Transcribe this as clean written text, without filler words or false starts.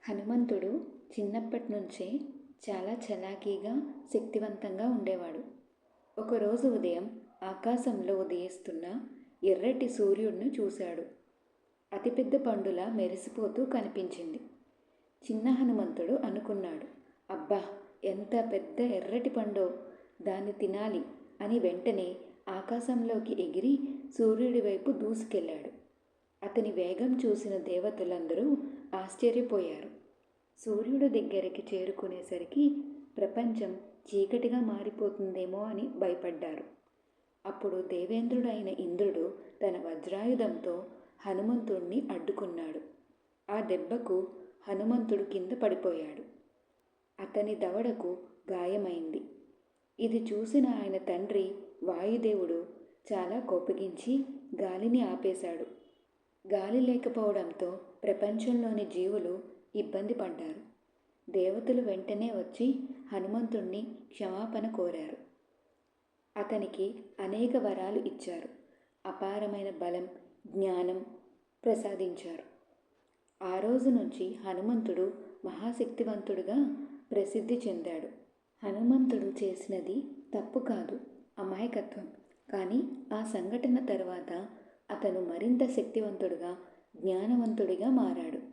హనుమంతుడు చిన్నప్పటి నుంచే చాలా చలాకీగా, శక్తివంతంగా ఉండేవాడు. ఒకరోజు ఉదయం ఆకాశంలో ఉదయిస్తున్న ఎర్రటి సూర్యుడిని చూశాడు. అతిపెద్ద పండులా మెరిసిపోతూ కనిపించింది. చిన్న హనుమంతుడు అనుకున్నాడు, అబ్బా, ఎంత పెద్ద ఎర్రటి పండో, దాన్ని తినాలి అని వెంటనే ఆకాశంలోకి ఎగిరి సూర్యుడి వైపు దూసుకెళ్ళాడు. అతని వేగం చూసిన దేవతలందరూ ఆశ్చర్యపోయారు. సూర్యుడు దగ్గరికి చేరుకునేసరికి ప్రపంచం చీకటిగా మారిపోతుందేమో అని భయపడ్డారు. అప్పుడు దేవేంద్రుడైన ఇంద్రుడు తన వజ్రాయుధంతో హనుమంతుణ్ణి అడ్డుకున్నాడు. ఆ దెబ్బకు హనుమంతుడు కింద పడిపోయాడు. అతని దవడకు గాయమైంది. ఇది చూసిన ఆయన తండ్రి వాయుదేవుడు చాలా కోపగించి గాలిని ఆపేశాడు. గాలి లేకపోవడంతో ప్రపంచంలోని జీవులు ఇబ్బంది పడ్డారు. దేవతలు వెంటనే వచ్చి హనుమంతుణ్ణి క్షమాపణ కోరారు. అతనికి అనేక వరాలు ఇచ్చారు. అపారమైన బలం, జ్ఞానం ప్రసాదించారు. ఆ రోజు నుంచి హనుమంతుడు మహాశక్తివంతుడుగా ప్రసిద్ధి చెందాడు. హనుమంతుడు చేసినది తప్పు కాదు, అమాయకత్వం. కానీ ఆ సంఘటన తర్వాత అతను మరింత శక్తివంతుడుగా, జ్ఞానవంతుడిగా మారాడు.